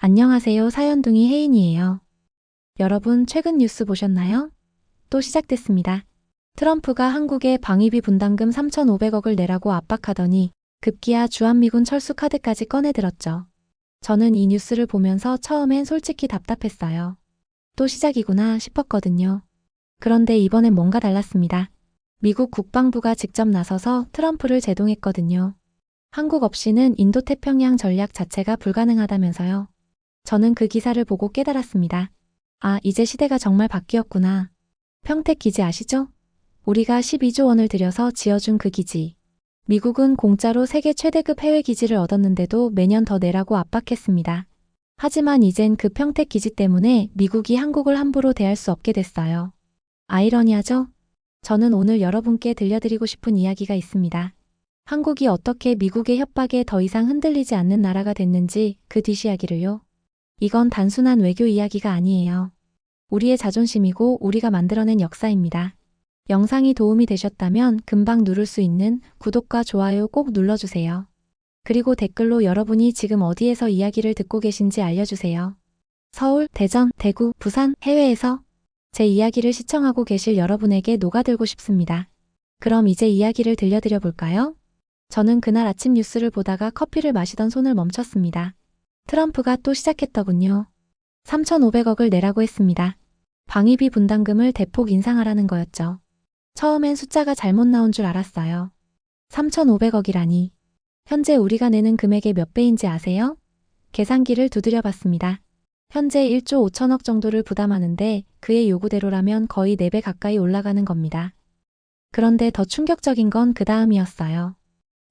안녕하세요. 사연둥이 혜인이에요. 여러분, 최근 뉴스 보셨나요? 또 시작됐습니다. 트럼프가 한국에 방위비 분담금 3,500억을 내라고 압박하더니 급기야 주한미군 철수 카드까지 꺼내들었죠. 저는 이 뉴스를 보면서 처음엔 솔직히 답답했어요. 또 시작이구나 싶었거든요. 그런데 이번엔 뭔가 달랐습니다. 미국 국방부가 직접 나서서 트럼프를 제동했거든요. 한국 없이는 인도태평양 전략 자체가 불가능하다면서요. 저는 그 기사를 보고 깨달았습니다. 아, 이제 시대가 정말 바뀌었구나. 평택 기지 아시죠? 우리가 12조 원을 들여서 지어준 그 기지. 미국은 공짜로 세계 최대급 해외 기지를 얻었는데도 매년 더 내라고 압박했습니다. 하지만 이젠 그 평택 기지 때문에 미국이 한국을 함부로 대할 수 없게 됐어요. 아이러니하죠? 저는 오늘 여러분께 들려드리고 싶은 이야기가 있습니다. 한국이 어떻게 미국의 협박에 더 이상 흔들리지 않는 나라가 됐는지 그 뒷이야기를요. 이건 단순한 외교 이야기가 아니에요. 우리의 자존심이고 우리가 만들어낸 역사입니다. 영상이 도움이 되셨다면 금방 누를 수 있는 구독과 좋아요 꼭 눌러주세요. 그리고 댓글로 여러분이 지금 어디에서 이야기를 듣고 계신지 알려주세요. 서울, 대전, 대구, 부산, 해외에서 제 이야기를 시청하고 계실 여러분에게 녹아들고 싶습니다. 그럼 이제 이야기를 들려드려 볼까요? 저는 그날 아침 뉴스를 보다가 커피를 마시던 손을 멈췄습니다. 트럼프가 또 시작했더군요. 3,500억을 내라고 했습니다. 방위비 분담금을 대폭 인상하라는 거였죠. 처음엔 숫자가 잘못 나온 줄 알았어요. 3,500억이라니. 현재 우리가 내는 금액의 몇 배인지 아세요? 계산기를 두드려 봤습니다. 현재 1조 5천억 정도를 부담하는데 그의 요구대로라면 거의 4배 가까이 올라가는 겁니다. 그런데 더 충격적인 건 그 다음이었어요.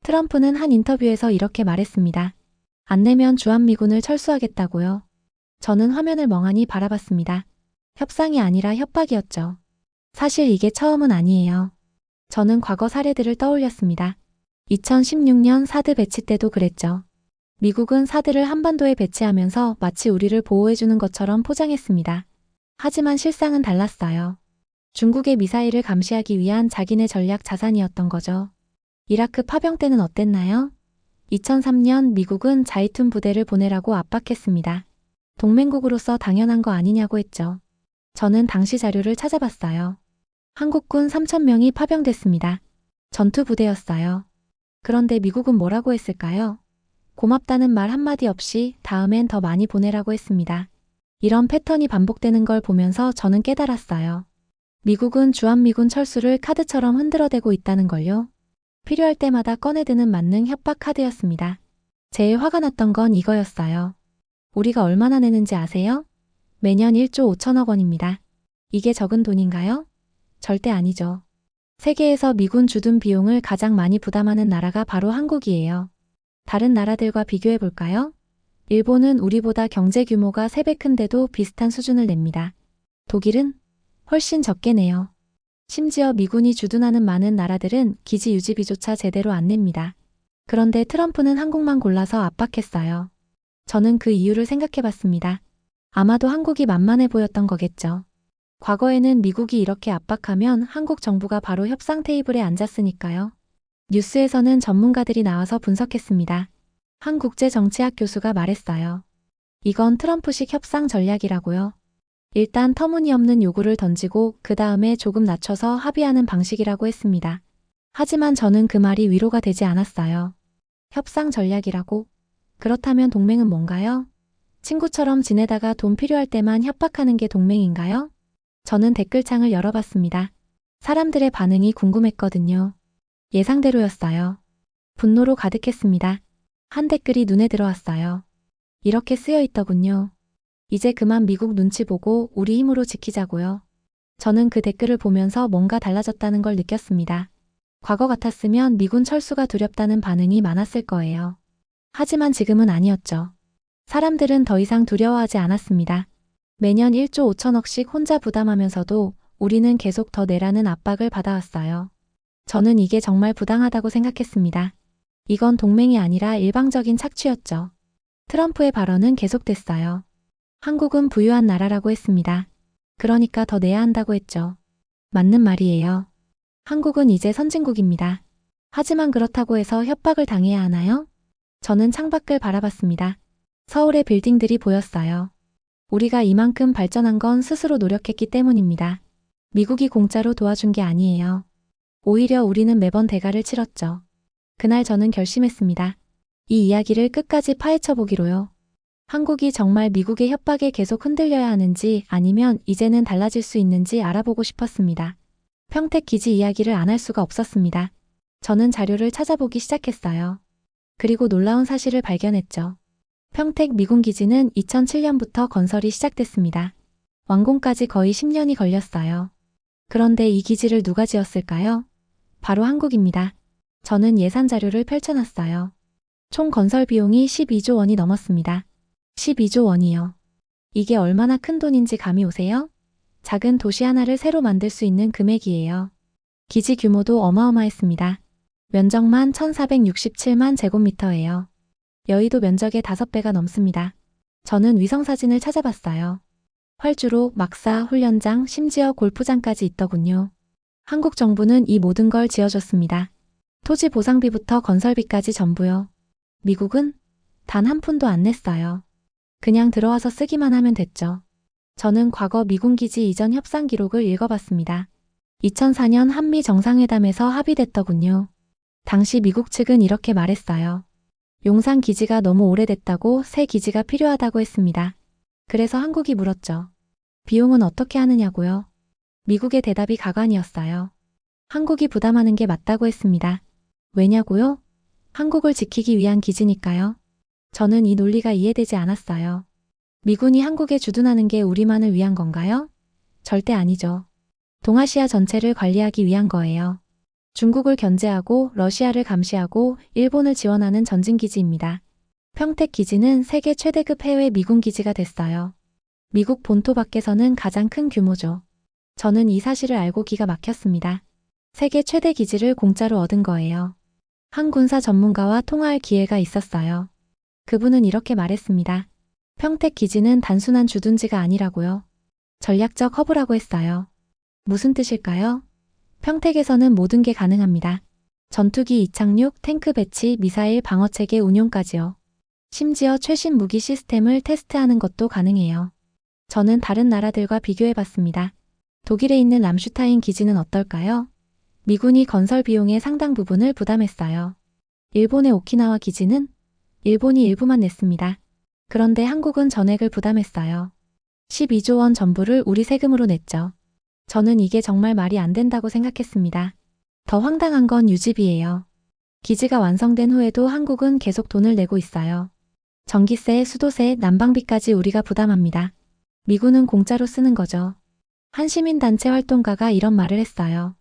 트럼프는 한 인터뷰에서 이렇게 말했습니다. 안 내면 주한미군을 철수하겠다고요. 저는 화면을 멍하니 바라봤습니다. 협상이 아니라 협박이었죠. 사실 이게 처음은 아니에요. 저는 과거 사례들을 떠올렸습니다. 2016년 사드 배치 때도 그랬죠. 미국은 사드를 한반도에 배치하면서 마치 우리를 보호해주는 것처럼 포장했습니다. 하지만 실상은 달랐어요. 중국의 미사일을 감시하기 위한 자기네 전략 자산이었던 거죠. 이라크 파병 때는 어땠나요? 2003년 미국은 자이툰 부대를 보내라고 압박했습니다. 동맹국으로서 당연한 거 아니냐고 했죠. 저는 당시 자료를 찾아봤어요. 한국군 3,000명이 파병됐습니다. 전투부대였어요. 그런데 미국은 뭐라고 했을까요? 고맙다는 말 한마디 없이 다음엔 더 많이 보내라고 했습니다. 이런 패턴이 반복되는 걸 보면서 저는 깨달았어요. 미국은 주한미군 철수를 카드처럼 흔들어대고 있다는 걸요. 필요할 때마다 꺼내드는 만능 협박 카드였습니다. 제일 화가 났던 건 이거였어요. 우리가 얼마나 내는지 아세요? 매년 1조 5천억 원입니다. 이게 적은 돈인가요? 절대 아니죠. 세계에서 미군 주둔 비용을 가장 많이 부담하는 나라가 바로 한국이에요. 다른 나라들과 비교해 볼까요? 일본은 우리보다 경제 규모가 3배 큰데도 비슷한 수준을 냅니다. 독일은 훨씬 적게 내요. 심지어 미군이 주둔하는 많은 나라들은 기지 유지비조차 제대로 안 냅니다. 그런데 트럼프는 한국만 골라서 압박했어요. 저는 그 이유를 생각해 봤습니다. 아마도 한국이 만만해 보였던 거겠죠. 과거에는 미국이 이렇게 압박하면 한국 정부가 바로 협상 테이블에 앉았으니까요. 뉴스에서는 전문가들이 나와서 분석했습니다. 한 국제정치학 교수가 말했어요. 이건 트럼프식 협상 전략이라고요. 일단 터무니없는 요구를 던지고 그 다음에 조금 낮춰서 합의하는 방식이라고 했습니다. 하지만 저는 그 말이 위로가 되지 않았어요. 협상 전략이라고? 그렇다면 동맹은 뭔가요? 친구처럼 지내다가 돈 필요할 때만 협박하는 게 동맹인가요? 저는 댓글창을 열어봤습니다. 사람들의 반응이 궁금했거든요. 예상대로였어요. 분노로 가득했습니다. 한 댓글이 눈에 들어왔어요. 이렇게 쓰여 있더군요. 이제 그만 미국 눈치 보고 우리 힘으로 지키자고요. 저는 그 댓글을 보면서 뭔가 달라졌다는 걸 느꼈습니다. 과거 같았으면 미군 철수가 두렵다는 반응이 많았을 거예요. 하지만 지금은 아니었죠. 사람들은 더 이상 두려워하지 않았습니다. 매년 1조 5천억씩 혼자 부담하면서도 우리는 계속 더 내라는 압박을 받아왔어요. 저는 이게 정말 부당하다고 생각했습니다. 이건 동맹이 아니라 일방적인 착취였죠. 트럼프의 발언은 계속됐어요. 한국은 부유한 나라라고 했습니다. 그러니까 더 내야 한다고 했죠. 맞는 말이에요. 한국은 이제 선진국입니다. 하지만 그렇다고 해서 협박을 당해야 하나요? 저는 창밖을 바라봤습니다. 서울의 빌딩들이 보였어요. 우리가 이만큼 발전한 건 스스로 노력했기 때문입니다. 미국이 공짜로 도와준 게 아니에요. 오히려 우리는 매번 대가를 치렀죠. 그날 저는 결심했습니다. 이 이야기를 끝까지 파헤쳐 보기로요. 한국이 정말 미국의 협박에 계속 흔들려야 하는지 아니면 이제는 달라질 수 있는지 알아보고 싶었습니다. 평택 기지 이야기를 안 할 수가 없었습니다. 저는 자료를 찾아보기 시작했어요. 그리고 놀라운 사실을 발견했죠. 평택 미군 기지는 2007년부터 건설이 시작됐습니다. 완공까지 거의 10년이 걸렸어요. 그런데 이 기지를 누가 지었을까요? 바로 한국입니다. 저는 예산 자료를 펼쳐놨어요. 총 건설 비용이 12조 원이 넘었습니다. 12조 원이요. 이게 얼마나 큰 돈인지 감이 오세요? 작은 도시 하나를 새로 만들 수 있는 금액이에요. 기지 규모도 어마어마했습니다. 면적만 1467만 제곱미터예요. 여의도 면적의 5배가 넘습니다. 저는 위성사진을 찾아봤어요. 활주로, 막사, 훈련장, 심지어 골프장까지 있더군요. 한국 정부는 이 모든 걸 지어줬습니다. 토지 보상비부터 건설비까지 전부요. 미국은 단 한 푼도 안 냈어요. 그냥 들어와서 쓰기만 하면 됐죠. 저는 과거 미군 기지 이전 협상 기록을 읽어봤습니다. 2004년 한미 정상회담에서 합의됐더군요. 당시 미국 측은 이렇게 말했어요. 용산 기지가 너무 오래됐다고 새 기지가 필요하다고 했습니다. 그래서 한국이 물었죠. 비용은 어떻게 하느냐고요? 미국의 대답이 가관이었어요. 한국이 부담하는 게 맞다고 했습니다. 왜냐고요? 한국을 지키기 위한 기지니까요. 저는 이 논리가 이해되지 않았어요. 미군이 한국에 주둔하는 게 우리만을 위한 건가요? 절대 아니죠. 동아시아 전체를 관리하기 위한 거예요. 중국을 견제하고 러시아를 감시하고 일본을 지원하는 전진기지입니다. 평택 기지는 세계 최대급 해외 미군 기지가 됐어요. 미국 본토 밖에서는 가장 큰 규모죠. 저는 이 사실을 알고 기가 막혔습니다. 세계 최대 기지를 공짜로 얻은 거예요. 한 군사 전문가와 통화할 기회가 있었어요. 그분은 이렇게 말했습니다. 평택 기지는 단순한 주둔지가 아니라고요. 전략적 허브라고 했어요. 무슨 뜻일까요? 평택에서는 모든 게 가능합니다. 전투기 이착륙, 탱크 배치, 미사일 방어체계 운용까지요. 심지어 최신 무기 시스템을 테스트하는 것도 가능해요. 저는 다른 나라들과 비교해봤습니다. 독일에 있는 람슈타인 기지는 어떨까요? 미군이 건설 비용의 상당 부분을 부담했어요. 일본의 오키나와 기지는 일본이 일부만 냈습니다. 그런데 한국은 전액을 부담했어요. 12조 원 전부를 우리 세금으로 냈죠. 저는 이게 정말 말이 안 된다고 생각했습니다. 더 황당한 건 유지비예요. 기지가 완성된 후에도 한국은 계속 돈을 내고 있어요. 전기세, 수도세, 난방비까지 우리가 부담합니다. 미군은 공짜로 쓰는 거죠. 한 시민단체 활동가가 이런 말을 했어요.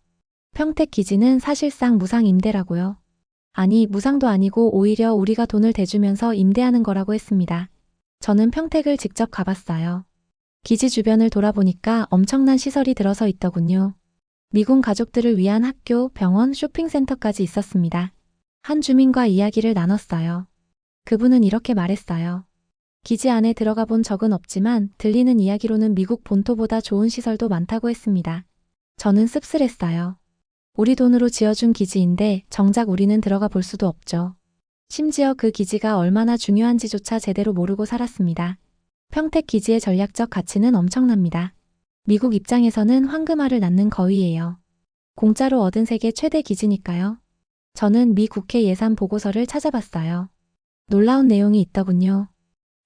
평택 기지는 사실상 무상 임대라고요. 아니, 무상도 아니고 오히려 우리가 돈을 대주면서 임대하는 거라고 했습니다. 저는 평택을 직접 가봤어요. 기지 주변을 돌아보니까 엄청난 시설이 들어서 있더군요. 미군 가족들을 위한 학교, 병원, 쇼핑센터까지 있었습니다. 한 주민과 이야기를 나눴어요. 그분은 이렇게 말했어요. 기지 안에 들어가 본 적은 없지만 들리는 이야기로는 미국 본토보다 좋은 시설도 많다고 했습니다. 저는 씁쓸했어요. 우리 돈으로 지어준 기지인데 정작 우리는 들어가 볼 수도 없죠. 심지어 그 기지가 얼마나 중요한지조차 제대로 모르고 살았습니다. 평택 기지의 전략적 가치는 엄청납니다. 미국 입장에서는 황금알을 낳는 거위예요. 공짜로 얻은 세계 최대 기지니까요. 저는 미 국회 예산 보고서를 찾아봤어요. 놀라운 내용이 있더군요.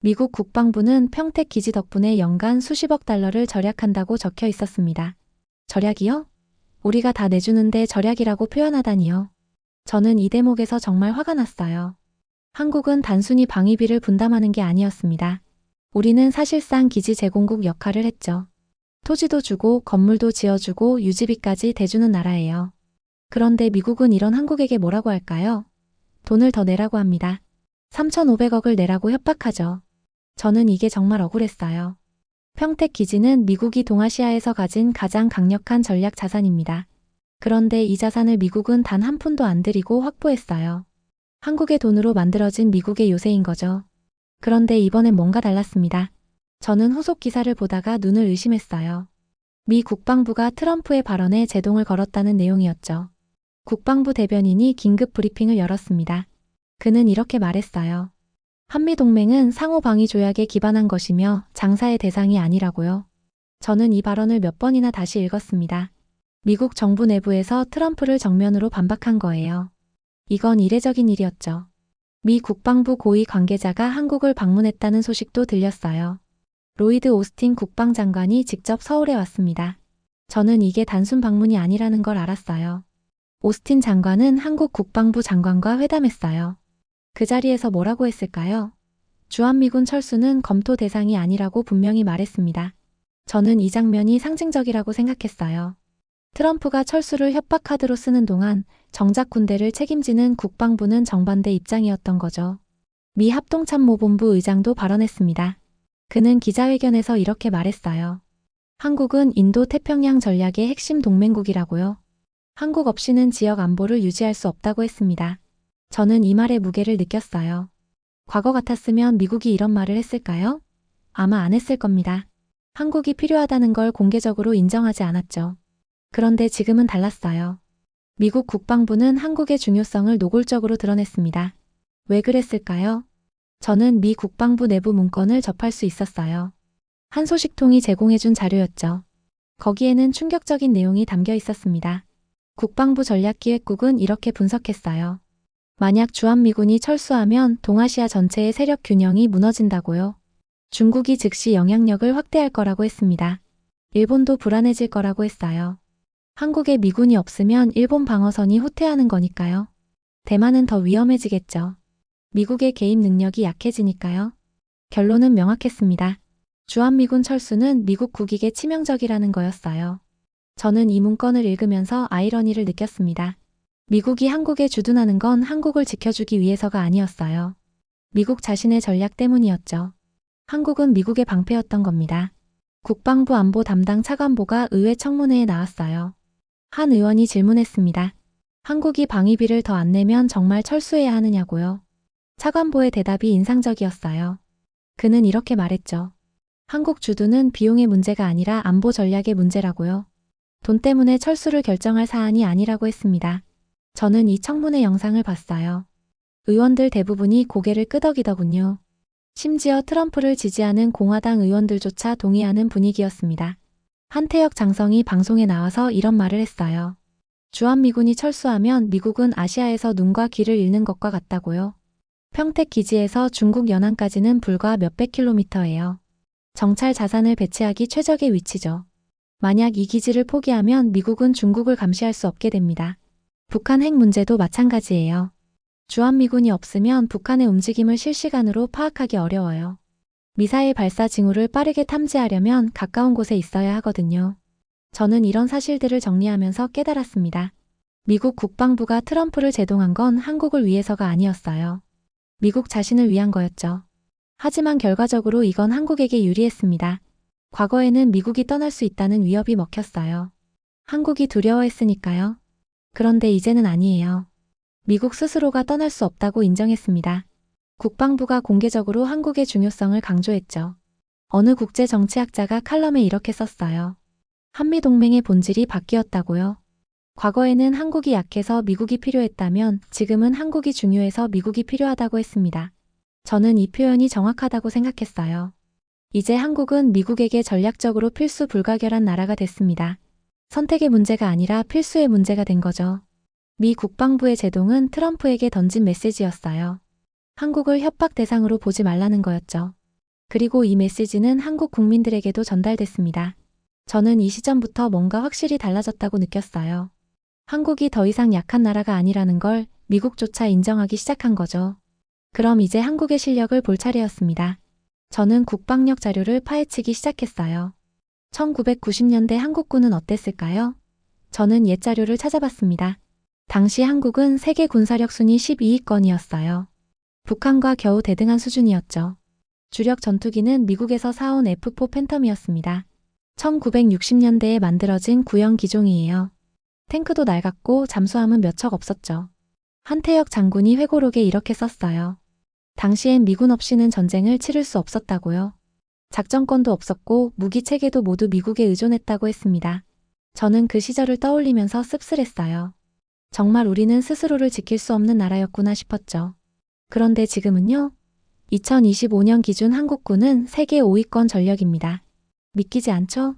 미국 국방부는 평택 기지 덕분에 연간 수십억 달러를 절약한다고 적혀 있었습니다. 절약이요? 우리가 다 내주는데 절약이라고 표현하다니요. 저는 이 대목에서 정말 화가 났어요. 한국은 단순히 방위비를 분담하는 게 아니었습니다. 우리는 사실상 기지 제공국 역할을 했죠. 토지도 주고 건물도 지어주고 유지비까지 대주는 나라예요. 그런데 미국은 이런 한국에게 뭐라고 할까요? 돈을 더 내라고 합니다. 3,500억을 내라고 협박하죠. 저는 이게 정말 억울했어요. 평택 기지는 미국이 동아시아에서 가진 가장 강력한 전략 자산입니다. 그런데 이 자산을 미국은 단 한 푼도 안 들이고 확보했어요. 한국의 돈으로 만들어진 미국의 요새인 거죠. 그런데 이번엔 뭔가 달랐습니다. 저는 후속 기사를 보다가 눈을 의심했어요. 미 국방부가 트럼프의 발언에 제동을 걸었다는 내용이었죠. 국방부 대변인이 긴급 브리핑을 열었습니다. 그는 이렇게 말했어요. 한미동맹은 상호방위 조약에 기반한 것이며 장사의 대상이 아니라고요. 저는 이 발언을 몇 번이나 다시 읽었습니다. 미국 정부 내부에서 트럼프를 정면으로 반박한 거예요. 이건 이례적인 일이었죠. 미 국방부 고위 관계자가 한국을 방문했다는 소식도 들렸어요. 로이드 오스틴 국방장관이 직접 서울에 왔습니다. 저는 이게 단순 방문이 아니라는 걸 알았어요. 오스틴 장관은 한국 국방부 장관과 회담했어요. 그 자리에서 뭐라고 했을까요? 주한미군 철수는 검토 대상이 아니라고 분명히 말했습니다. 저는 이 장면이 상징적이라고 생각했어요. 트럼프가 철수를 협박카드로 쓰는 동안 정작 군대를 책임지는 국방부는 정반대 입장이었던 거죠. 미 합동참모본부 의장도 발언했습니다. 그는 기자회견에서 이렇게 말했어요. 한국은 인도-태평양 전략의 핵심 동맹국이라고요. 한국 없이는 지역 안보를 유지할 수 없다고 했습니다. 저는 이 말의 무게를 느꼈어요. 과거 같았으면 미국이 이런 말을 했을까요? 아마 안 했을 겁니다. 한국이 필요하다는 걸 공개적으로 인정하지 않았죠. 그런데 지금은 달랐어요. 미국 국방부는 한국의 중요성을 노골적으로 드러냈습니다. 왜 그랬을까요? 저는 미 국방부 내부 문건을 접할 수 있었어요. 한 소식통이 제공해준 자료였죠. 거기에는 충격적인 내용이 담겨 있었습니다. 국방부 전략기획국은 이렇게 분석했어요. 만약 주한미군이 철수하면 동아시아 전체의 세력 균형이 무너진다고요. 중국이 즉시 영향력을 확대할 거라고 했습니다. 일본도 불안해질 거라고 했어요. 한국에 미군이 없으면 일본 방어선이 후퇴하는 거니까요. 대만은 더 위험해지겠죠. 미국의 개입 능력이 약해지니까요. 결론은 명확했습니다. 주한미군 철수는 미국 국익에 치명적이라는 거였어요. 저는 이 문건을 읽으면서 아이러니를 느꼈습니다. 미국이 한국에 주둔하는 건 한국을 지켜주기 위해서가 아니었어요. 미국 자신의 전략 때문이었죠. 한국은 미국의 방패였던 겁니다. 국방부 안보 담당 차관보가 의회 청문회에 나왔어요. 한 의원이 질문했습니다. 한국이 방위비를 더 안 내면 정말 철수해야 하느냐고요. 차관보의 대답이 인상적이었어요. 그는 이렇게 말했죠. 한국 주둔은 비용의 문제가 아니라 안보 전략의 문제라고요. 돈 때문에 철수를 결정할 사안이 아니라고 했습니다. 저는 이 청문회 영상을 봤어요. 의원들 대부분이 고개를 끄덕이더군요. 심지어 트럼프를 지지하는 공화당 의원들조차 동의하는 분위기였습니다. 한태혁 장성이 방송에 나와서 이런 말을 했어요. 주한미군이 철수하면 미국은 아시아에서 눈과 귀를 잃는 것과 같다고요. 평택 기지에서 중국 연안까지는 불과 몇백 킬로미터예요. 정찰 자산을 배치하기 최적의 위치죠. 만약 이 기지를 포기하면 미국은 중국을 감시할 수 없게 됩니다. 북한 핵 문제도 마찬가지예요. 주한미군이 없으면 북한의 움직임을 실시간으로 파악하기 어려워요. 미사일 발사 징후를 빠르게 탐지하려면 가까운 곳에 있어야 하거든요. 저는 이런 사실들을 정리하면서 깨달았습니다. 미국 국방부가 트럼프를 제동한 건 한국을 위해서가 아니었어요. 미국 자신을 위한 거였죠. 하지만 결과적으로 이건 한국에게 유리했습니다. 과거에는 미국이 떠날 수 있다는 위협이 먹혔어요. 한국이 두려워했으니까요. 그런데 이제는 아니에요. 미국 스스로가 떠날 수 없다고 인정했습니다. 국방부가 공개적으로 한국의 중요성을 강조했죠. 어느 국제 정치학자가 칼럼에 이렇게 썼어요. 한미동맹의 본질이 바뀌었다고요. 과거에는 한국이 약해서 미국이 필요했다면 지금은 한국이 중요해서 미국이 필요하다고 했습니다. 저는 이 표현이 정확하다고 생각했어요. 이제 한국은 미국에게 전략적으로 필수 불가결한 나라가 됐습니다. 선택의 문제가 아니라 필수의 문제가 된 거죠. 미 국방부의 제동은 트럼프에게 던진 메시지였어요. 한국을 협박 대상으로 보지 말라는 거였죠. 그리고 이 메시지는 한국 국민들에게도 전달됐습니다. 저는 이 시점부터 뭔가 확실히 달라졌다고 느꼈어요. 한국이 더 이상 약한 나라가 아니라는 걸 미국조차 인정하기 시작한 거죠. 그럼 이제 한국의 실력을 볼 차례였습니다. 저는 국방력 자료를 파헤치기 시작했어요. 1990년대 한국군은 어땠을까요? 저는 옛 자료를 찾아봤습니다. 당시 한국은 세계 군사력 순위 12위권이었어요. 북한과 겨우 대등한 수준이었죠. 주력 전투기는 미국에서 사온 F4 팬텀이었습니다. 1960년대에 만들어진 구형 기종이에요. 탱크도 낡았고 잠수함은 몇 척 없었죠. 한태혁 장군이 회고록에 이렇게 썼어요. 당시엔 미군 없이는 전쟁을 치를 수 없었다고요. 작전권도 없었고 무기 체계도 모두 미국에 의존했다고 했습니다. 저는 그 시절을 떠올리면서 씁쓸했어요. 정말 우리는 스스로를 지킬 수 없는 나라였구나 싶었죠. 그런데 지금은요? 2025년 기준 한국군은 세계 5위권 전력입니다. 믿기지 않죠?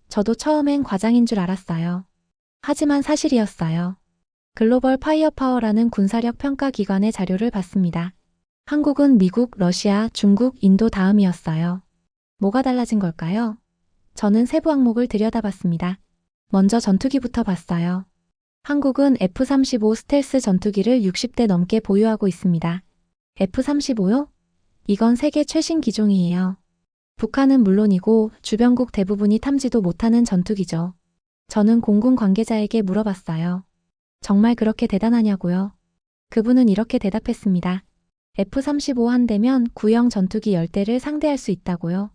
저도 처음엔 과장인 줄 알았어요. 하지만 사실이었어요. 글로벌 파이어파워라는 군사력 평가 기관의 자료를 봤습니다. 한국은 미국, 러시아, 중국, 인도 다음이었어요. 뭐가 달라진 걸까요? 저는 세부 항목을 들여다봤습니다. 먼저 전투기부터 봤어요. 한국은 F-35 스텔스 전투기를 60대 넘게 보유하고 있습니다. F-35요? 이건 세계 최신 기종이에요. 북한은 물론이고 주변국 대부분이 탐지도 못하는 전투기죠. 저는 공군 관계자에게 물어봤어요. 정말 그렇게 대단하냐고요? 그분은 이렇게 대답했습니다. F-35 한 대면 구형 전투기 10대를 상대할 수 있다고요.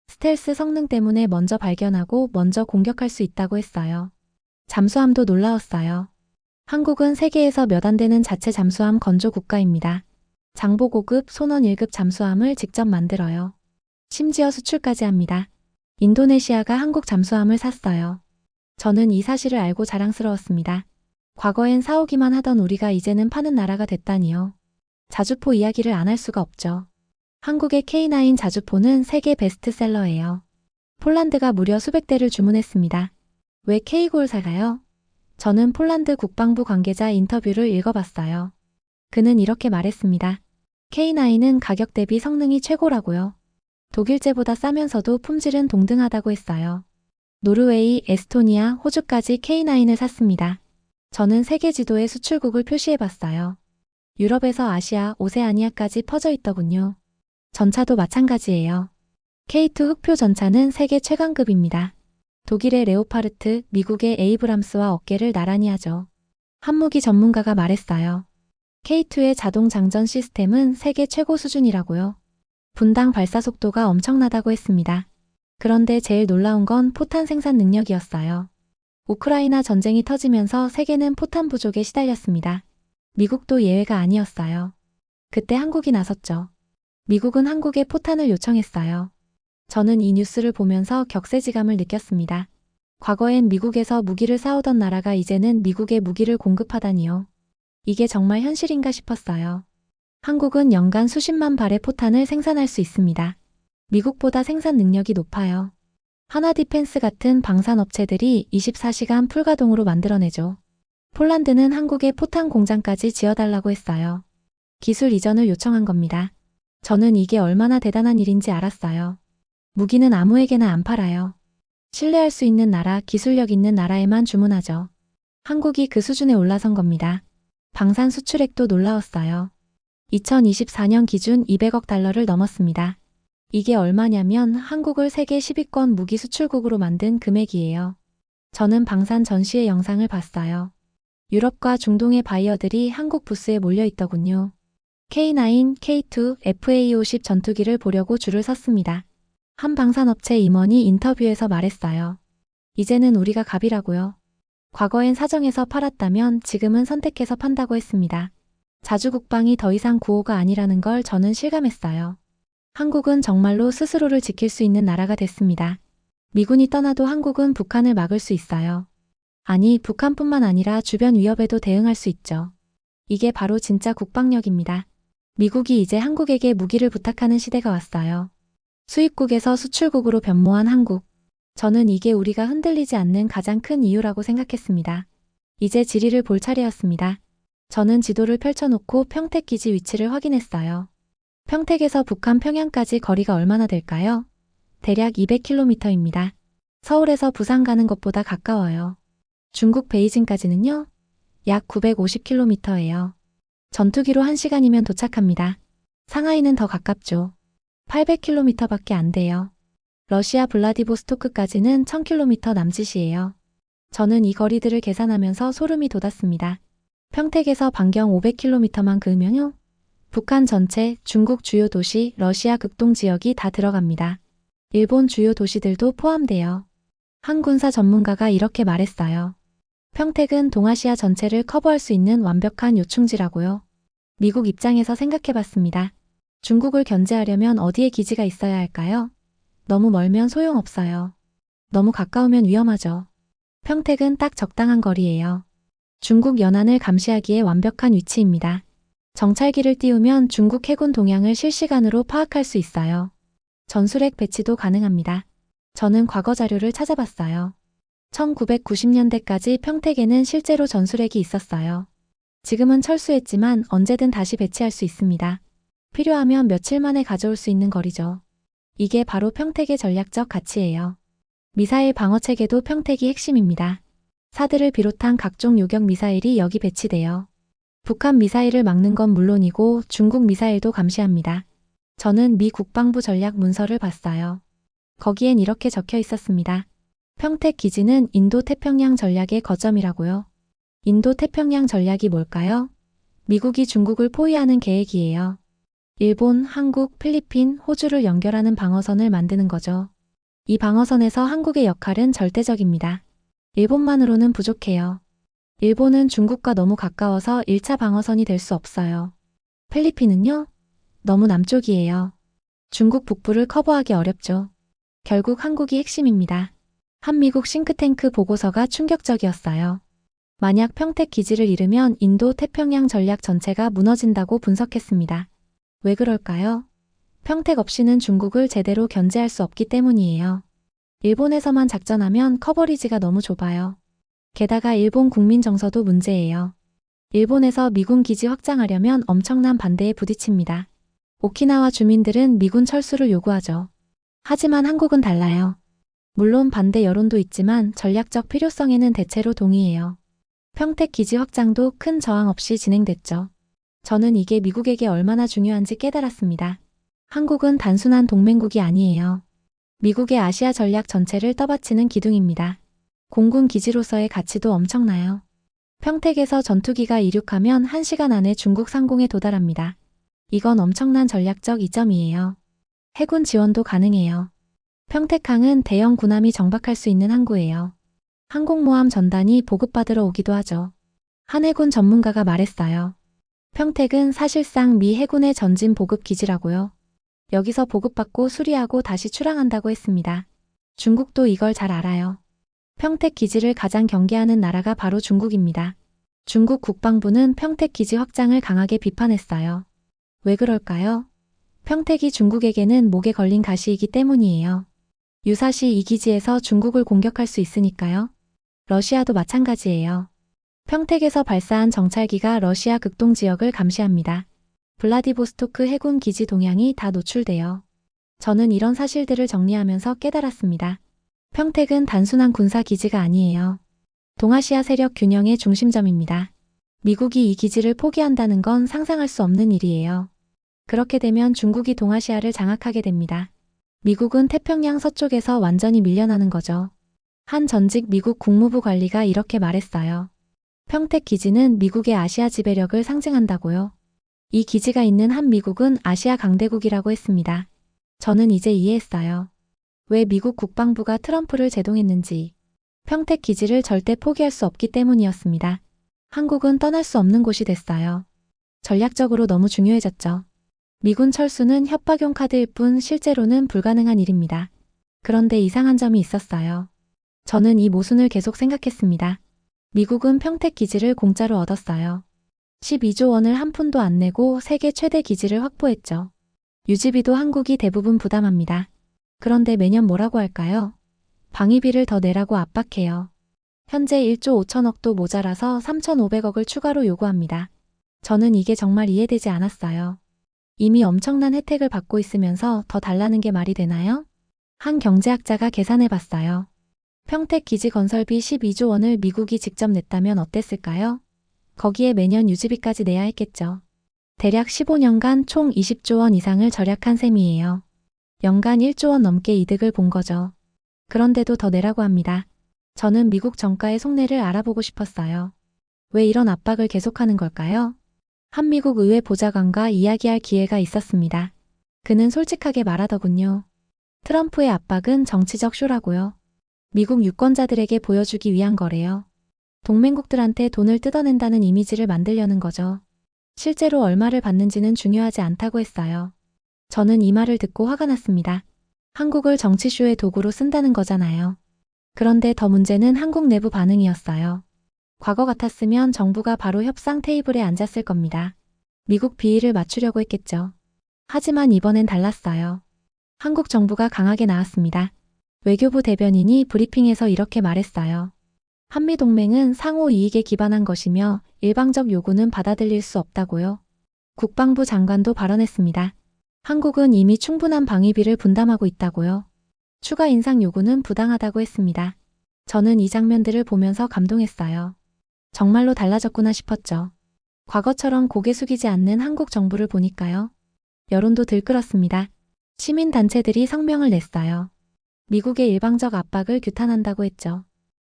스텔스 성능 때문에 먼저 발견하고 먼저 공격할 수 있다고 했어요. 잠수함도 놀라웠어요. 한국은 세계에서 몇 안 되는 자체 잠수함 건조 국가입니다. 장보 고급 손원 1급 잠수함을 직접 만들어요. 심지어 수출까지 합니다. 인도네시아가 한국 잠수함을 샀어요. 저는 이 사실을 알고 자랑스러웠습니다. 과거엔 사오기만 하던 우리가 이제는 파는 나라가 됐다니요. 자주포 이야기를 안 할 수가 없죠. 한국의 K9 자주포는 세계 베스트셀러예요. 폴란드가 무려 수백 대를 주문했습니다. 왜 K9를 사가요? 저는 폴란드 국방부 관계자 인터뷰를 읽어봤어요. 그는 이렇게 말했습니다. K9은 가격 대비 성능이 최고라고요. 독일제보다 싸면서도 품질은 동등하다고 했어요. 노르웨이, 에스토니아, 호주까지 K9을 샀습니다. 저는 세계 지도에 수출국을 표시해봤어요. 유럽에서 아시아, 오세아니아까지 퍼져 있더군요. 전차도 마찬가지예요. K2 흑표 전차는 세계 최강급입니다. 독일의 레오파르트, 미국의 에이브람스와 어깨를 나란히 하죠. 한무기 전문가가 말했어요. K2의 자동 장전 시스템은 세계 최고 수준이라고요. 분당 발사 속도가 엄청나다고 했습니다. 그런데 제일 놀라운 건 포탄 생산 능력이었어요. 우크라이나 전쟁이 터지면서 세계는 포탄 부족에 시달렸습니다. 미국도 예외가 아니었어요. 그때 한국이 나섰죠. 미국은 한국에 포탄을 요청했어요. 저는 이 뉴스를 보면서 격세지감을 느꼈습니다. 과거엔 미국에서 무기를 사오던 나라가 이제는 미국에 무기를 공급하다니요. 이게 정말 현실인가 싶었어요. 한국은 연간 수십만 발의 포탄을 생산할 수 있습니다. 미국보다 생산 능력이 높아요. 하나디펜스 같은 방산업체들이 24시간 풀가동으로 만들어내죠. 폴란드는 한국에 포탄 공장까지 지어달라고 했어요. 기술 이전을 요청한 겁니다. 저는 이게 얼마나 대단한 일인지 알았어요. 무기는 아무에게나 안 팔아요. 신뢰할 수 있는 나라, 기술력 있는 나라에만 주문하죠. 한국이 그 수준에 올라선 겁니다. 방산 수출액도 놀라웠어요. 2024년 기준 200억 달러를 넘었습니다. 이게 얼마냐면 한국을 세계 10위권 무기 수출국으로 만든 금액이에요. 저는 방산 전시회 영상을 봤어요. 유럽과 중동의 바이어들이 한국 부스에 몰려 있더군요. K9, K2, FA50 전투기를 보려고 줄을 섰습니다. 한 방산업체 임원이 인터뷰에서 말했어요. 이제는 우리가 갑이라고요. 과거엔 사정해서 팔았다면 지금은 선택해서 판다고 했습니다. 자주국방이 더 이상 구호가 아니라는 걸 저는 실감했어요. 한국은 정말로 스스로를 지킬 수 있는 나라가 됐습니다. 미군이 떠나도 한국은 북한을 막을 수 있어요. 아니, 북한뿐만 아니라 주변 위협에도 대응할 수 있죠. 이게 바로 진짜 국방력입니다. 미국이 이제 한국에게 무기를 부탁하는 시대가 왔어요. 수입국에서 수출국으로 변모한 한국. 저는 이게 우리가 흔들리지 않는 가장 큰 이유라고 생각했습니다. 이제 지리를 볼 차례였습니다. 저는 지도를 펼쳐놓고 평택 기지 위치를 확인했어요. 평택에서 북한 평양까지 거리가 얼마나 될까요? 대략 200km입니다. 서울에서 부산 가는 것보다 가까워요. 중국 베이징까지는요? 약 950km예요. 전투기로 1시간이면 도착합니다. 상하이는 더 가깝죠. 800km밖에 안 돼요. 러시아 블라디보스토크까지는 1000km 남짓이에요. 저는 이 거리들을 계산하면서 소름이 돋았습니다. 평택에서 반경 500km만 그으면요? 북한 전체, 중국 주요 도시, 러시아 극동 지역이 다 들어갑니다. 일본 주요 도시들도 포함돼요. 한 군사 전문가가 이렇게 말했어요. 평택은 동아시아 전체를 커버할 수 있는 완벽한 요충지라고요. 미국 입장에서 생각해봤습니다. 중국을 견제하려면 어디에 기지가 있어야 할까요? 너무 멀면 소용없어요. 너무 가까우면 위험하죠. 평택은 딱 적당한 거리예요. 중국 연안을 감시하기에 완벽한 위치입니다. 정찰기를 띄우면 중국 해군 동향을 실시간으로 파악할 수 있어요. 전술핵 배치도 가능합니다. 저는 과거 자료를 찾아봤어요. 1990년대까지 평택에는 실제로 전술핵이 있었어요. 지금은 철수했지만 언제든 다시 배치할 수 있습니다. 필요하면 며칠 만에 가져올 수 있는 거리죠. 이게 바로 평택의 전략적 가치예요. 미사일 방어체계도 평택이 핵심입니다. 사드를 비롯한 각종 요격 미사일이 여기 배치돼요. 북한 미사일을 막는 건 물론이고 중국 미사일도 감시합니다. 저는 미 국방부 전략 문서를 봤어요. 거기엔 이렇게 적혀 있었습니다. 평택 기지는 인도태평양 전략의 거점이라고요. 인도태평양 전략이 뭘까요? 미국이 중국을 포위하는 계획이에요. 일본, 한국, 필리핀, 호주를 연결하는 방어선을 만드는 거죠. 이 방어선에서 한국의 역할은 절대적입니다. 일본만으로는 부족해요. 일본은 중국과 너무 가까워서 1차 방어선이 될 수 없어요. 필리핀은요? 너무 남쪽이에요. 중국 북부를 커버하기 어렵죠. 결국 한국이 핵심입니다. 한미국 싱크탱크 보고서가 충격적이었어요. 만약 평택 기지를 잃으면 인도 태평양 전략 전체가 무너진다고 분석했습니다. 왜 그럴까요? 평택 없이는 중국을 제대로 견제할 수 없기 때문이에요. 일본에서만 작전하면 커버리지가 너무 좁아요. 게다가 일본 국민 정서도 문제예요. 일본에서 미군 기지 확장하려면 엄청난 반대에 부딪힙니다. 오키나와 주민들은 미군 철수를 요구하죠. 하지만 한국은 달라요. 물론 반대 여론도 있지만 전략적 필요성에는 대체로 동의해요. 평택 기지 확장도 큰 저항 없이 진행됐죠. 저는 이게 미국에게 얼마나 중요한지 깨달았습니다. 한국은 단순한 동맹국이 아니에요. 미국의 아시아 전략 전체를 떠받치는 기둥입니다. 공군 기지로서의 가치도 엄청나요. 평택에서 전투기가 이륙하면 1시간 안에 중국 상공에 도달합니다. 이건 엄청난 전략적 이점이에요. 해군 지원도 가능해요. 평택항은 대형 군함이 정박할 수 있는 항구예요. 항공모함 전단이 보급받으러 오기도 하죠. 한 해군 전문가가 말했어요. 평택은 사실상 미 해군의 전진 보급 기지라고요. 여기서 보급받고 수리하고 다시 출항한다고 했습니다. 중국도 이걸 잘 알아요. 평택 기지를 가장 경계하는 나라가 바로 중국입니다. 중국 국방부는 평택 기지 확장을 강하게 비판했어요. 왜 그럴까요? 평택이 중국에게는 목에 걸린 가시이기 때문이에요. 유사시 이 기지에서 중국을 공격할 수 있으니까요. 러시아도 마찬가지예요. 평택에서 발사한 정찰기가 러시아 극동 지역을 감시합니다. 블라디보스토크 해군 기지 동향이 다 노출돼요. 저는 이런 사실들을 정리하면서 깨달았습니다. 평택은 단순한 군사 기지가 아니에요. 동아시아 세력 균형의 중심점입니다. 미국이 이 기지를 포기한다는 건 상상할 수 없는 일이에요. 그렇게 되면 중국이 동아시아를 장악하게 됩니다. 미국은 태평양 서쪽에서 완전히 밀려나는 거죠. 한 전직 미국 국무부 관리가 이렇게 말했어요. 평택 기지는 미국의 아시아 지배력을 상징한다고요. 이 기지가 있는 한 미국은 아시아 강대국이라고 했습니다. 저는 이제 이해했어요. 왜 미국 국방부가 트럼프를 제동했는지. 평택 기지를 절대 포기할 수 없기 때문이었습니다. 한국은 떠날 수 없는 곳이 됐어요. 전략적으로 너무 중요해졌죠. 미군 철수는 협박용 카드일 뿐 실제로는 불가능한 일입니다. 그런데 이상한 점이 있었어요. 저는 이 모순을 계속 생각했습니다. 미국은 평택 기지를 공짜로 얻었어요. 12조 원을 한 푼도 안 내고 세계 최대 기지를 확보했죠. 유지비도 한국이 대부분 부담합니다. 그런데 매년 뭐라고 할까요? 방위비를 더 내라고 압박해요. 현재 1조 5천억도 모자라서 3,500억을 추가로 요구합니다. 저는 이게 정말 이해되지 않았어요. 이미 엄청난 혜택을 받고 있으면서 더 달라는 게 말이 되나요? 한 경제학자가 계산해 봤어요. 평택 기지 건설비 12조 원을 미국이 직접 냈다면 어땠을까요? 거기에 매년 유지비까지 내야 했겠죠. 대략 15년간 총 20조 원 이상을 절약한 셈이에요. 연간 1조 원 넘게 이득을 본 거죠. 그런데도 더 내라고 합니다. 저는 미국 정가의 속내를 알아보고 싶었어요. 왜 이런 압박을 계속하는 걸까요? 한미국 의회 보좌관과 이야기할 기회가 있었습니다. 그는 솔직하게 말하더군요. 트럼프의 압박은 정치적 쇼라고요. 미국 유권자들에게 보여주기 위한 거래요. 동맹국들한테 돈을 뜯어낸다는 이미지를 만들려는 거죠. 실제로 얼마를 받는지는 중요하지 않다고 했어요. 저는 이 말을 듣고 화가 났습니다. 한국을 정치쇼의 도구로 쓴다는 거잖아요. 그런데 더 문제는 한국 내부 반응이었어요. 과거 같았으면 정부가 바로 협상 테이블에 앉았을 겁니다. 미국 비위를 맞추려고 했겠죠. 하지만 이번엔 달랐어요. 한국 정부가 강하게 나왔습니다. 외교부 대변인이 브리핑에서 이렇게 말했어요. 한미동맹은 상호 이익에 기반한 것이며 일방적 요구는 받아들일 수 없다고요. 국방부 장관도 발언했습니다. 한국은 이미 충분한 방위비를 분담하고 있다고요. 추가 인상 요구는 부당하다고 했습니다. 저는 이 장면들을 보면서 감동했어요. 정말로 달라졌구나 싶었죠. 과거처럼 고개 숙이지 않는 한국 정부를 보니까요. 여론도 들끓었습니다. 시민단체들이 성명을 냈어요. 미국의 일방적 압박을 규탄한다고 했죠.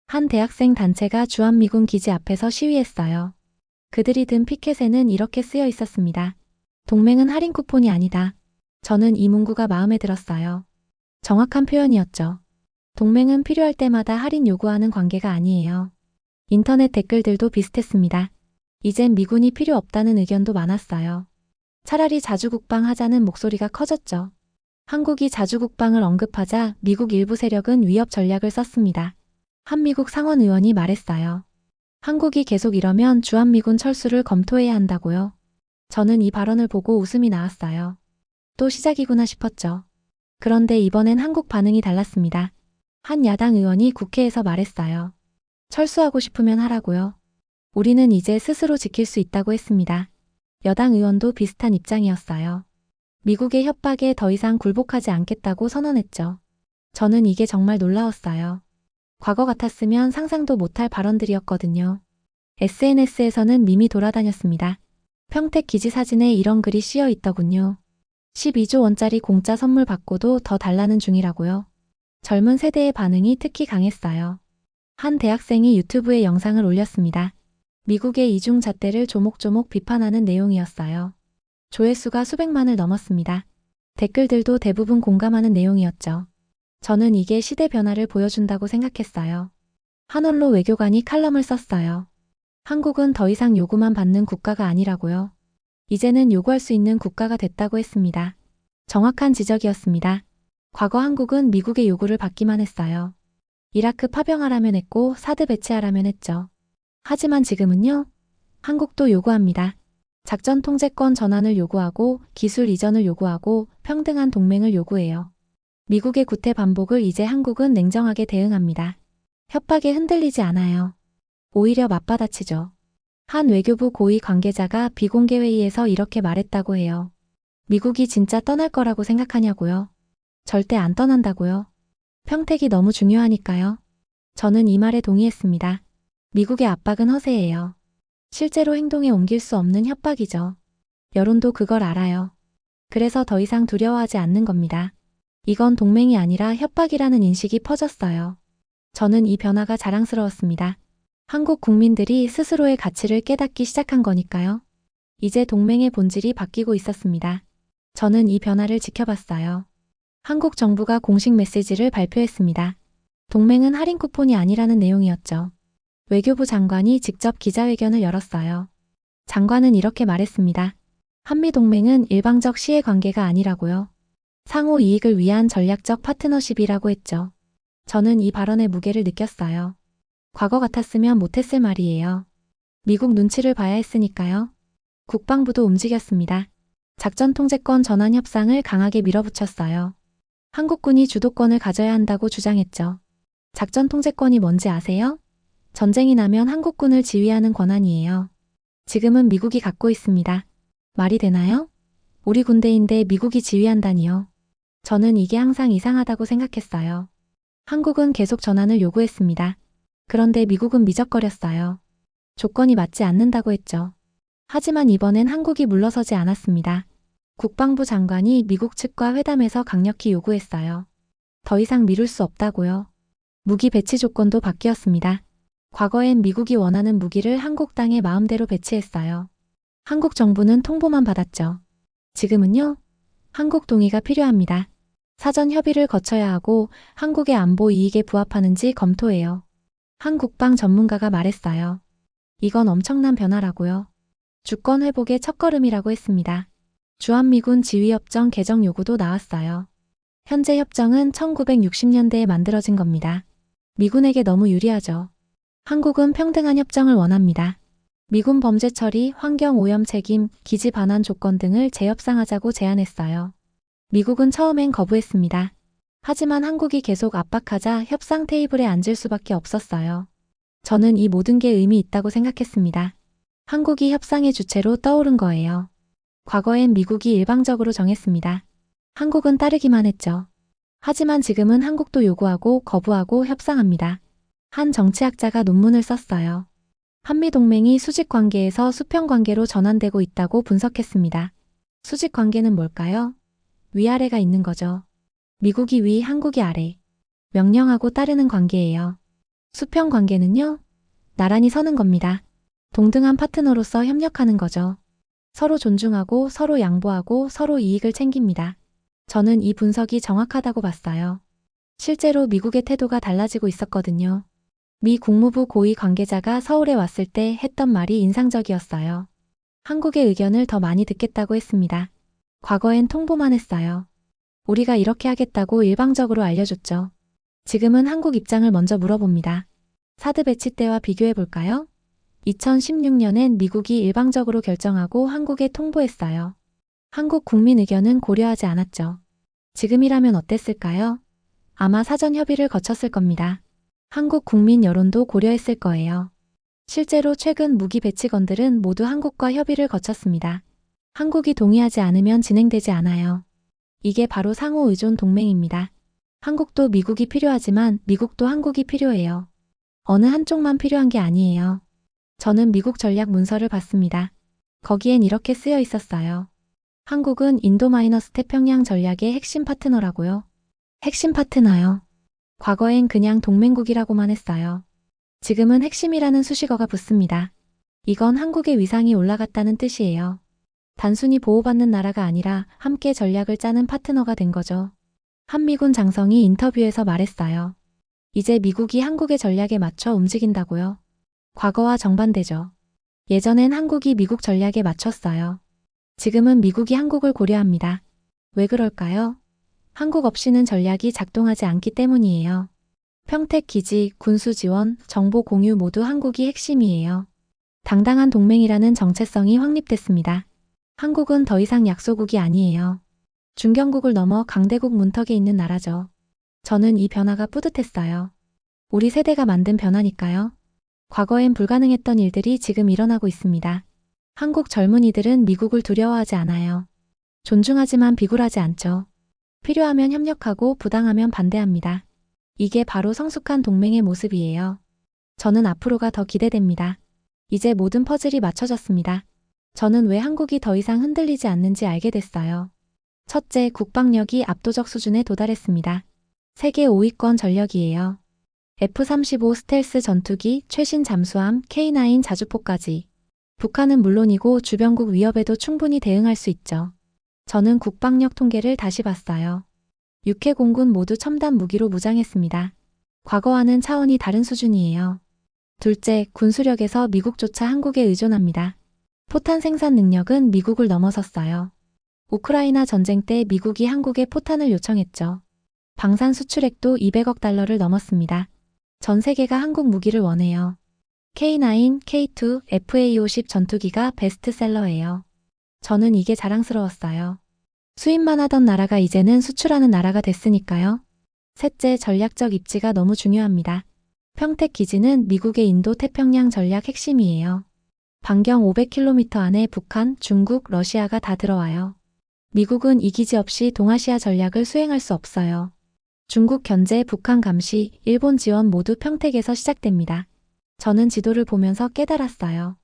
한 대학생 단체가 주한미군 기지 앞에서 시위했어요. 그들이 든 피켓에는 이렇게 쓰여 있었습니다. 동맹은 할인 쿠폰이 아니다. 저는 이 문구가 마음에 들었어요. 정확한 표현이었죠. 동맹은 필요할 때마다 할인 요구하는 관계가 아니에요. 인터넷 댓글들도 비슷했습니다. 이젠 미군이 필요 없다는 의견도 많았어요. 차라리 자주국방 하자는 목소리가 커졌죠. 한국이 자주국방을 언급하자 미국 일부 세력은 위협 전략을 썼습니다. 한미국 상원 의원이 말했어요. 한국이 계속 이러면 주한미군 철수를 검토해야 한다고요. 저는 이 발언을 보고 웃음이 나왔어요. 또 시작이구나 싶었죠. 그런데 이번엔 한국 반응이 달랐습니다. 한 야당 의원이 국회에서 말했어요. 철수하고 싶으면 하라고요. 우리는 이제 스스로 지킬 수 있다고 했습니다. 여당 의원도 비슷한 입장이었어요. 미국의 협박에 더 이상 굴복하지 않겠다고 선언했죠. 저는 이게 정말 놀라웠어요. 과거 같았으면 상상도 못할 발언들이었거든요. SNS에서는 밈이 돌아다녔습니다. 평택 기지 사진에 이런 글이 씌어 있더군요. 12조 원짜리 공짜 선물 받고도 더 달라는 중이라고요. 젊은 세대의 반응이 특히 강했어요. 한 대학생이 유튜브에 영상을 올렸습니다. 미국의 이중 잣대를 조목조목 비판하는 내용이었어요. 조회수가 수백만을 넘었습니다. 댓글들도 대부분 공감하는 내용이었죠. 저는 이게 시대 변화를 보여준다고 생각했어요. 한 언론 외교관이 칼럼을 썼어요. 한국은 더 이상 요구만 받는 국가가 아니라고요. 이제는 요구할 수 있는 국가가 됐다고 했습니다. 정확한 지적이었습니다. 과거 한국은 미국의 요구를 받기만 했어요. 이라크 파병하라면 했고 사드 배치하라면 했죠. 하지만 지금은요. 한국도 요구합니다. 작전 통제권 전환을 요구하고 기술 이전을 요구하고 평등한 동맹을 요구해요. 미국의 구태 반복을 이제 한국은 냉정하게 대응합니다. 협박에 흔들리지 않아요. 오히려 맞받아치죠. 한 외교부 고위 관계자가 비공개 회의에서 이렇게 말했다고 해요. 미국이 진짜 떠날 거라고 생각하냐고요. 절대 안 떠난다고요. 평택이 너무 중요하니까요. 저는 이 말에 동의했습니다. 미국의 압박은 허세예요. 실제로 행동에 옮길 수 없는 협박이죠. 여론도 그걸 알아요. 그래서 더 이상 두려워하지 않는 겁니다. 이건 동맹이 아니라 협박이라는 인식이 퍼졌어요. 저는 이 변화가 자랑스러웠습니다. 한국 국민들이 스스로의 가치를 깨닫기 시작한 거니까요. 이제 동맹의 본질이 바뀌고 있었습니다. 저는 이 변화를 지켜봤어요. 한국 정부가 공식 메시지를 발표했습니다. 동맹은 할인 쿠폰이 아니라는 내용이었죠. 외교부 장관이 직접 기자회견을 열었어요. 장관은 이렇게 말했습니다. 한미동맹은 일방적 시혜 관계가 아니라고요. 상호 이익을 위한 전략적 파트너십이라고 했죠. 저는 이 발언의 무게를 느꼈어요. 과거 같았으면 못했을 말이에요. 미국 눈치를 봐야 했으니까요. 국방부도 움직였습니다. 작전 통제권 전환 협상을 강하게 밀어붙였어요. 한국군이 주도권을 가져야 한다고 주장했죠. 작전 통제권이 뭔지 아세요? 전쟁이 나면 한국군을 지휘하는 권한이에요. 지금은 미국이 갖고 있습니다. 말이 되나요? 우리 군대인데 미국이 지휘한다니요. 저는 이게 항상 이상하다고 생각했어요. 한국은 계속 전환을 요구했습니다. 그런데 미국은 미적거렸어요. 조건이 맞지 않는다고 했죠. 하지만 이번엔 한국이 물러서지 않았습니다. 국방부 장관이 미국 측과 회담에서 강력히 요구했어요. 더 이상 미룰 수 없다고요. 무기 배치 조건도 바뀌었습니다. 과거엔 미국이 원하는 무기를 한국 땅에 마음대로 배치했어요. 한국 정부는 통보만 받았죠. 지금은요. 한국 동의가 필요합니다. 사전 협의를 거쳐야 하고 한국의 안보 이익에 부합하는지 검토해요. 한 국방 전문가가 말했어요. 이건 엄청난 변화라고요. 주권 회복의 첫걸음이라고 했습니다. 주한미군 지휘협정 개정 요구도 나왔어요. 현재 협정은 1960년대에 만들어진 겁니다. 미군에게 너무 유리하죠. 한국은 평등한 협정을 원합니다. 미군 범죄 처리, 환경 오염 책임, 기지 반환 조건 등을 재협상하자고 제안했어요. 미국은 처음엔 거부했습니다. 하지만 한국이 계속 압박하자 협상 테이블에 앉을 수밖에 없었어요. 저는 이 모든 게 의미 있다고 생각했습니다. 한국이 협상의 주체로 떠오른 거예요. 과거엔 미국이 일방적으로 정했습니다. 한국은 따르기만 했죠. 하지만 지금은 한국도 요구하고 거부하고 협상합니다. 한 정치학자가 논문을 썼어요. 한미동맹이 수직관계에서 수평관계로 전환되고 있다고 분석했습니다. 수직관계는 뭘까요? 위아래가 있는 거죠. 미국이 위, 한국이 아래. 명령하고 따르는 관계예요. 수평관계는요? 나란히 서는 겁니다. 동등한 파트너로서 협력하는 거죠. 서로 존중하고 서로 양보하고 서로 이익을 챙깁니다. 저는 이 분석이 정확하다고 봤어요. 실제로 미국의 태도가 달라지고 있었거든요. 미 국무부 고위 관계자가 서울에 왔을 때 했던 말이 인상적이었어요. 한국의 의견을 더 많이 듣겠다고 했습니다. 과거엔 통보만 했어요. 우리가 이렇게 하겠다고 일방적으로 알려줬죠. 지금은 한국 입장을 먼저 물어봅니다. 사드 배치 때와 비교해 볼까요? 2016년엔 미국이 일방적으로 결정하고 한국에 통보했어요. 한국 국민 의견은 고려하지 않았죠. 지금이라면 어땠을까요? 아마 사전 협의를 거쳤을 겁니다. 한국 국민 여론도 고려했을 거예요. 실제로 최근 무기 배치건들은 모두 한국과 협의를 거쳤습니다. 한국이 동의하지 않으면 진행되지 않아요. 이게 바로 상호 의존 동맹입니다. 한국도 미국이 필요하지만 미국도 한국이 필요해요. 어느 한쪽만 필요한 게 아니에요. 저는 미국 전략 문서를 봤습니다. 거기엔 이렇게 쓰여 있었어요. 한국은 인도-태평양 전략의 핵심 파트너라고요. 핵심 파트너요. 과거엔 그냥 동맹국이라고만 했어요. 지금은 핵심이라는 수식어가 붙습니다. 이건 한국의 위상이 올라갔다는 뜻이에요. 단순히 보호받는 나라가 아니라 함께 전략을 짜는 파트너가 된 거죠. 한미군 장성이 인터뷰에서 말했어요. 이제 미국이 한국의 전략에 맞춰 움직인다고요. 과거와 정반대죠. 예전엔 한국이 미국 전략에 맞췄어요. 지금은 미국이 한국을 고려합니다. 왜 그럴까요? 한국 없이는 전략이 작동하지 않기 때문이에요. 평택 기지, 군수 지원, 정보 공유 모두 한국이 핵심이에요. 당당한 동맹이라는 정체성이 확립됐습니다. 한국은 더 이상 약소국이 아니에요. 중견국을 넘어 강대국 문턱에 있는 나라죠. 저는 이 변화가 뿌듯했어요. 우리 세대가 만든 변화니까요. 과거엔 불가능했던 일들이 지금 일어나고 있습니다. 한국 젊은이들은 미국을 두려워하지 않아요. 존중하지만 비굴하지 않죠. 필요하면 협력하고 부당하면 반대합니다. 이게 바로 성숙한 동맹의 모습이에요. 저는 앞으로가 더 기대됩니다. 이제 모든 퍼즐이 맞춰졌습니다. 저는 왜 한국이 더 이상 흔들리지 않는지 알게 됐어요. 첫째, 국방력이 압도적 수준에 도달했습니다. 세계 5위권 전력이에요. F-35 스텔스 전투기, 최신 잠수함, K9 자주포까지. 북한은 물론이고 주변국 위협에도 충분히 대응할 수 있죠. 저는 국방력 통계를 다시 봤어요. 6회 공군 모두 첨단 무기로 무장했습니다. 과거와는 차원이 다른 수준이에요. 둘째, 군수력에서 미국조차 한국에 의존합니다. 포탄 생산 능력은 미국을 넘어섰어요. 우크라이나 전쟁 때 미국이 한국에 포탄을 요청했죠. 방산 수출액도 200억 달러를 넘었습니다. 전 세계가 한국 무기를 원해요. K9, K2, FA-50 전투기가 베스트셀러예요. 저는 이게 자랑스러웠어요. 수입만 하던 나라가 이제는 수출하는 나라가 됐으니까요. 셋째, 전략적 입지가 너무 중요합니다. 평택 기지는 미국의 인도-태평양 전략 핵심이에요. 반경 500km 안에 북한, 중국, 러시아가 다 들어와요. 미국은 이 기지 없이 동아시아 전략을 수행할 수 없어요. 중국 견제, 북한 감시, 일본 지원 모두 평택에서 시작됩니다. 저는 지도를 보면서 깨달았어요.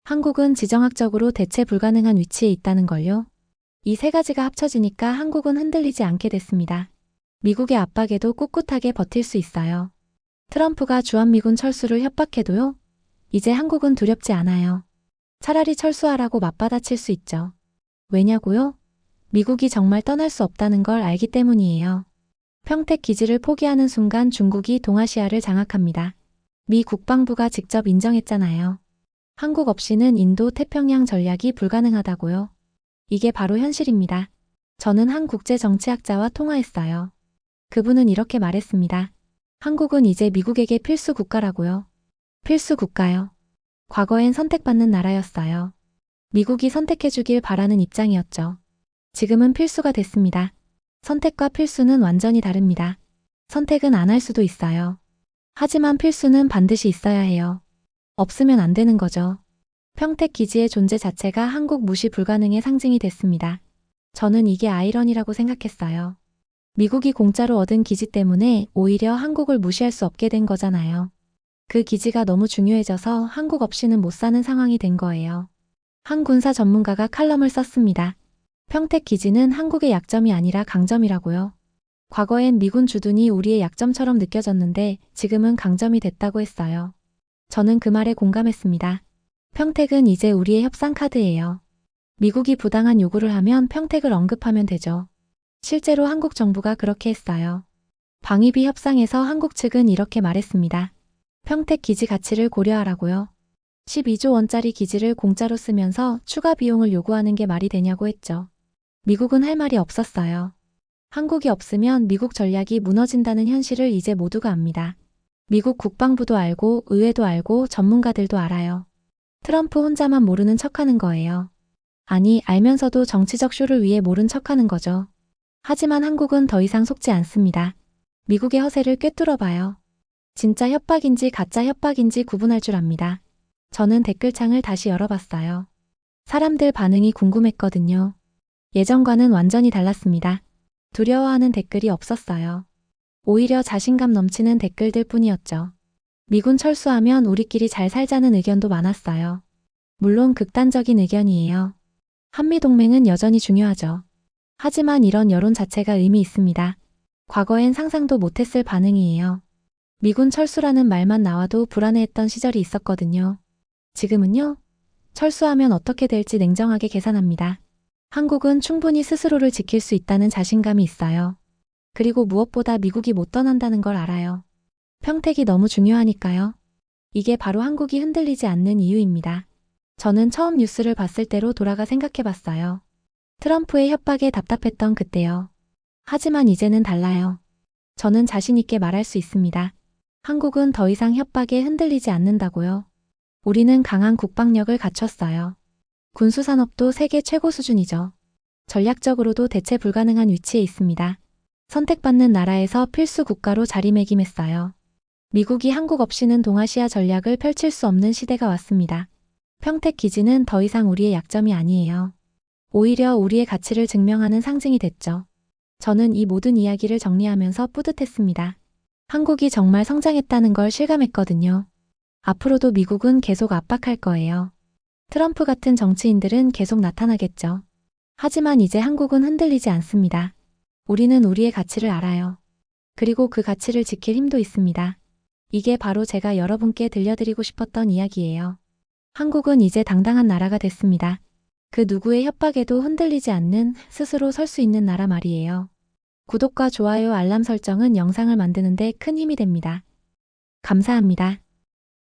한국은 지정학적으로 대체 불가능한 위치에 있다는 걸요. 이 세 가지가 합쳐지니까 한국은 흔들리지 않게 됐습니다. 미국의 압박에도 꿋꿋하게 버틸 수 있어요. 트럼프가 주한미군 철수를 협박해도요. 이제 한국은 두렵지 않아요. 차라리 철수하라고 맞받아칠 수 있죠. 왜냐고요? 미국이 정말 떠날 수 없다는 걸 알기 때문이에요. 평택 기지를 포기하는 순간 중국이 동아시아를 장악합니다. 미 국방부가 직접 인정했잖아요. 한국 없이는 인도 태평양 전략이 불가능하다고요. 이게 바로 현실입니다. 저는 한 국제 정치학자와 통화했어요. 그분은 이렇게 말했습니다. 한국은 이제 미국에게 필수 국가라고요. 필수 국가요. 과거엔 선택받는 나라였어요. 미국이 선택해주길 바라는 입장이었죠. 지금은 필수가 됐습니다. 선택과 필수는 완전히 다릅니다. 선택은 안 할 수도 있어요. 하지만 필수는 반드시 있어야 해요. 없으면 안 되는 거죠. 평택 기지의 존재 자체가 한국 무시 불가능의 상징이 됐습니다. 저는 이게 아이러니라고 생각했어요. 미국이 공짜로 얻은 기지 때문에 오히려 한국을 무시할 수 없게 된 거잖아요. 그 기지가 너무 중요해져서 한국 없이는 못 사는 상황이 된 거예요. 한 군사 전문가가 칼럼을 썼습니다. 평택 기지는 한국의 약점이 아니라 강점이라고요. 과거엔 미군 주둔이 우리의 약점처럼 느껴졌는데 지금은 강점이 됐다고 했어요. 저는 그 말에 공감했습니다. 평택은 이제 우리의 협상 카드예요. 미국이 부당한 요구를 하면 평택을 언급하면 되죠. 실제로 한국 정부가 그렇게 했어요. 방위비 협상에서 한국 측은 이렇게 말했습니다. 평택 기지 가치를 고려하라고요. 12조 원짜리 기지를 공짜로 쓰면서 추가 비용을 요구하는 게 말이 되냐고 했죠. 미국은 할 말이 없었어요. 한국이 없으면 미국 전략이 무너진다는 현실을 이제 모두가 압니다. 미국 국방부도 알고 의회도 알고 전문가들도 알아요. 트럼프 혼자만 모르는 척하는 거예요. 아니, 알면서도 정치적 쇼를 위해 모른 척하는 거죠. 하지만 한국은 더 이상 속지 않습니다. 미국의 허세를 꿰뚫어봐요. 진짜 협박인지 가짜 협박인지 구분할 줄 압니다. 저는 댓글창을 다시 열어봤어요. 사람들 반응이 궁금했거든요. 예전과는 완전히 달랐습니다. 두려워하는 댓글이 없었어요. 오히려 자신감 넘치는 댓글들 뿐이었죠. 미군 철수하면 우리끼리 잘 살자는 의견도 많았어요. 물론 극단적인 의견이에요. 한미동맹은 여전히 중요하죠. 하지만 이런 여론 자체가 의미 있습니다. 과거엔 상상도 못했을 반응이에요. 미군 철수라는 말만 나와도 불안해했던 시절이 있었거든요. 지금은요? 철수하면 어떻게 될지 냉정하게 계산합니다. 한국은 충분히 스스로를 지킬 수 있다는 자신감이 있어요. 그리고 무엇보다 미국이 못 떠난다는 걸 알아요. 평택이 너무 중요하니까요. 이게 바로 한국이 흔들리지 않는 이유입니다. 저는 처음 뉴스를 봤을 때로 돌아가 생각해봤어요. 트럼프의 협박에 답답했던 그때요. 하지만 이제는 달라요. 저는 자신 있게 말할 수 있습니다. 한국은 더 이상 협박에 흔들리지 않는다고요. 우리는 강한 국방력을 갖췄어요. 군수산업도 세계 최고 수준이죠. 전략적으로도 대체 불가능한 위치에 있습니다. 선택받는 나라에서 필수 국가로 자리매김했어요. 미국이 한국 없이는 동아시아 전략을 펼칠 수 없는 시대가 왔습니다. 평택 기지는 더 이상 우리의 약점이 아니에요. 오히려 우리의 가치를 증명하는 상징이 됐죠. 저는 이 모든 이야기를 정리하면서 뿌듯했습니다. 한국이 정말 성장했다는 걸 실감했거든요. 앞으로도 미국은 계속 압박할 거예요. 트럼프 같은 정치인들은 계속 나타나겠죠. 하지만 이제 한국은 흔들리지 않습니다. 우리는 우리의 가치를 알아요. 그리고 그 가치를 지킬 힘도 있습니다. 이게 바로 제가 여러분께 들려드리고 싶었던 이야기예요. 한국은 이제 당당한 나라가 됐습니다. 그 누구의 협박에도 흔들리지 않는 스스로 설 수 있는 나라 말이에요. 구독과 좋아요, 알람 설정은 영상을 만드는 데 큰 힘이 됩니다. 감사합니다.